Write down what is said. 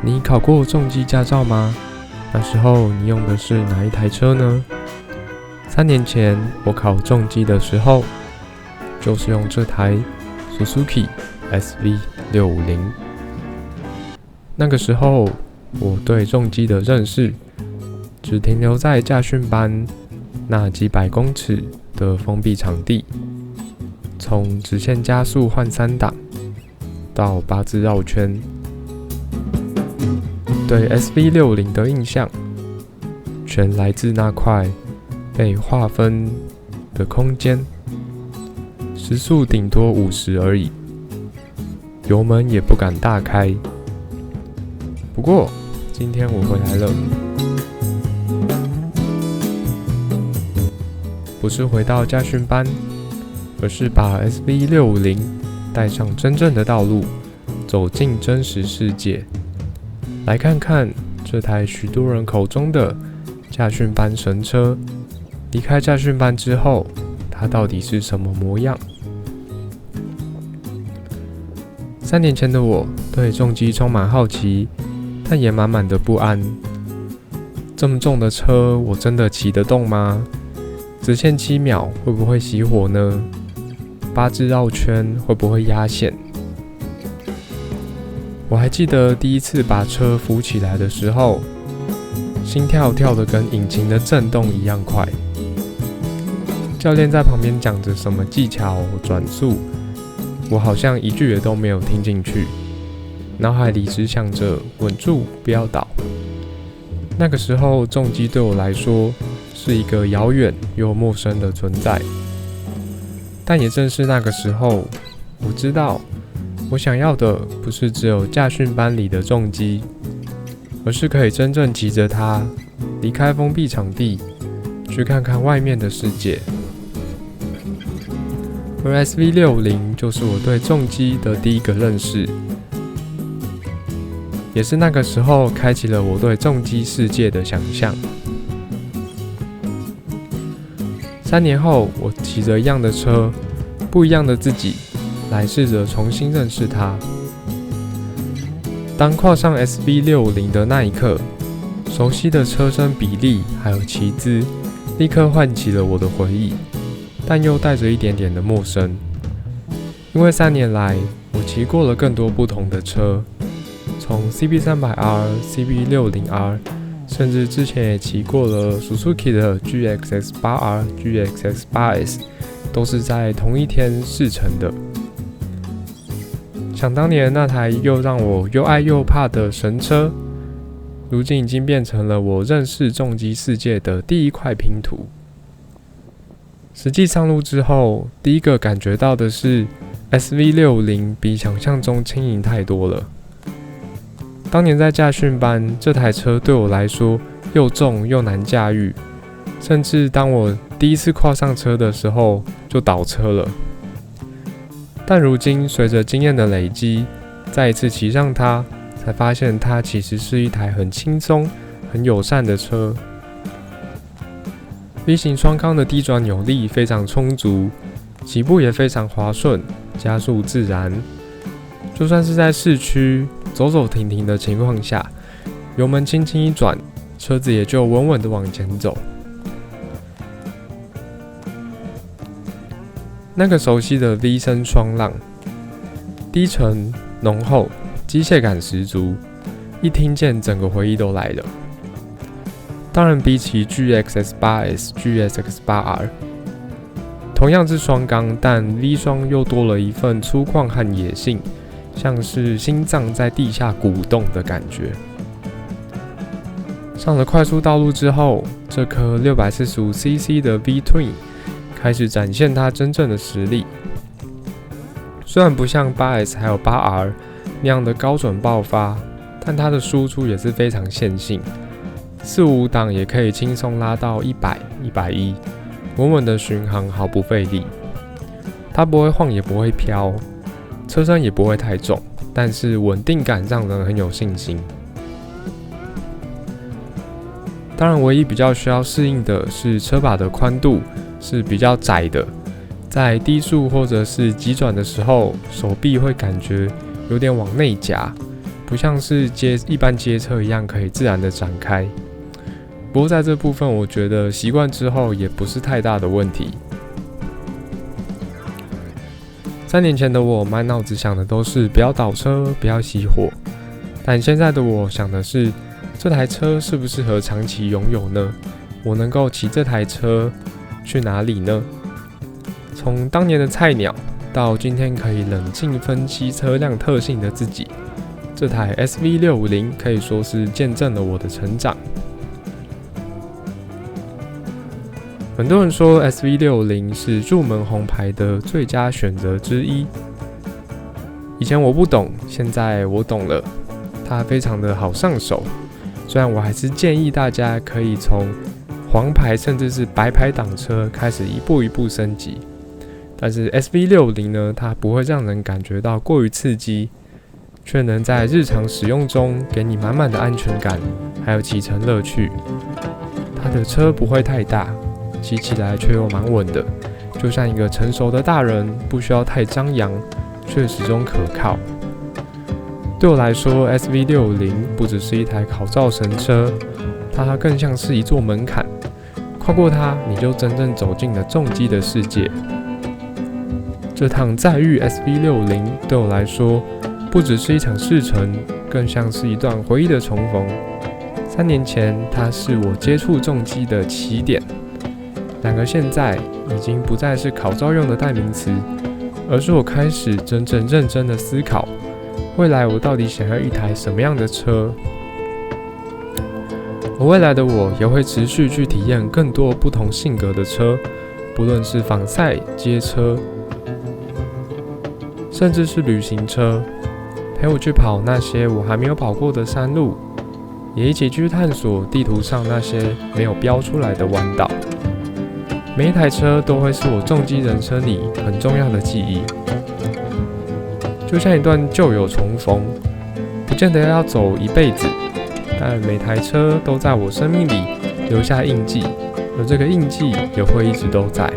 你考过重机驾照吗？那时候你用的是哪一台车呢？3年前我考重机的时候，就是用这台 Suzuki SV650。那个时候我对重机的认识只停留在驾训班那几百公尺的封闭场地，从直线加速换3档到8字绕圈。对 SV650 的印象全来自那块被划分的空间，时速顶多50而已，油门也不敢大开。不过今天我回来了，不是回到驾训班，而是把 SV650 带上真正的道路，走进真实世界，来看看这台许多人口中的驾训班神车，离开驾训班之后，它到底是什么模样？3年前的我对重机充满好奇，但也满满的不安。这么重的车，我真的骑得动吗？直线7秒会不会熄火呢？8字绕圈会不会压线？我还记得第一次把车扶起来的时候，心跳跳得跟引擎的震动一样快。教练在旁边讲着什么技巧、转速，我好像一句也都没有听进去，脑海里只想着稳住，不要倒。那个时候，重机对我来说是一个遥远又陌生的存在。但也正是那个时候，我知道我想要的不是只有驾训班里的重机，而是可以真正骑着它离开封闭场地，去看看外面的世界。而 SV650 就是我对重机的第一个认识，也是那个时候开启了我对重机世界的想象。3年后，我骑着一样的车，不一样的自己，来试着重新认识它。当跨上 SV650 的那一刻，熟悉的车身比例还有骑姿，立刻唤起了我的回忆，但又带着一点点的陌生。因为3年来，我骑过了更多不同的车，从 CB300R、CB60R， 甚至之前也骑过了 Suzuki 的 GXX8R、GXX8S， 都是在同一天试乘的。想当年那台又让我又爱又怕的神车，如今已经变成了我认识重机世界的第一块拼图。实际上路之后，第一个感觉到的是 SV650 比想象中轻盈太多了。当年在驾训班，这台车对我来说又重又难驾驭，甚至当我第一次跨上车的时候就倒车了。但如今随着经验的累积，再一次骑上它，才发现它其实是一台很轻松、很友善的车。V 型双缸的低转扭力非常充足，起步也非常滑顺，加速自然。就算是在市区走走停停的情况下，油门轻轻一转，车子也就稳稳的往前走。那个熟悉的 V 声双浪，低沉浓厚，机械感十足，一听见整个回忆都来了。当然比起 GXX8S、GXX8R， 同样是双缸，但 V 双又多了一份粗犷和野性，像是心脏在地下鼓动的感觉。上了快速道路之后，这颗 645cc 的 V-Twin 开始展现它真正的实力。虽然不像 8S 还有 8R 那样的高准爆发，但它的输出也是非常线性，4、5档也可以轻松拉到100、110，稳稳的巡航毫不费力。它不会晃也不会飘，车身也不会太重，但是稳定感让人很有信心。当然，唯一比较需要适应的是车把的宽度是比较窄的，在低速或者是急转的时候，手臂会感觉有点往内夹，不像是一般街车一样可以自然的展开。不过在这部分，我觉得习惯之后也不是太大的问题。3年前的我满脑子想的都是不要倒车，不要熄火，但现在的我想的是，这台车适不适合长期拥有呢？我能够骑这台车去哪里呢？从当年的菜鸟到今天可以冷静分析车辆特性的自己，这台 SV650 可以说是见证了我的成长。很多人说 SV650 是入门红牌的最佳选择之一。以前我不懂，现在我懂了，它非常的好上手。虽然我还是建议大家可以从黄牌甚至是白牌挡车开始一步一步升级，但是 SV650 呢，它不会让人感觉到过于刺激，却能在日常使用中给你满满的安全感，还有骑乘乐趣。它的车不会太大，骑起来却又蛮稳的，就像一个成熟的大人，不需要太张扬，却始终可靠。对我来说 ，SV650 不只是一台考照神车，它更像是一座门槛，跨过它，你就真正走进了重机的世界。这趟载誉 SV650 对我来说，不只是一场试乘，更像是一段回忆的重逢。3年前，它是我接触重机的起点。然而现在已经不再是考照用的代名词，而是我开始真正认真的思考，未来我到底想要一台什么样的车。而未来的我也会持续去体验更多不同性格的车，不论是仿赛、街车，甚至是旅行车，陪我去跑那些我还没有跑过的山路，也一起去探索地图上那些没有标出来的弯道。每一台车都会是我重机人生里很重要的记忆，就像一段旧友重逢，不见得要走一辈子，但每台车都在我生命里留下印记，而这个印记也会一直都在。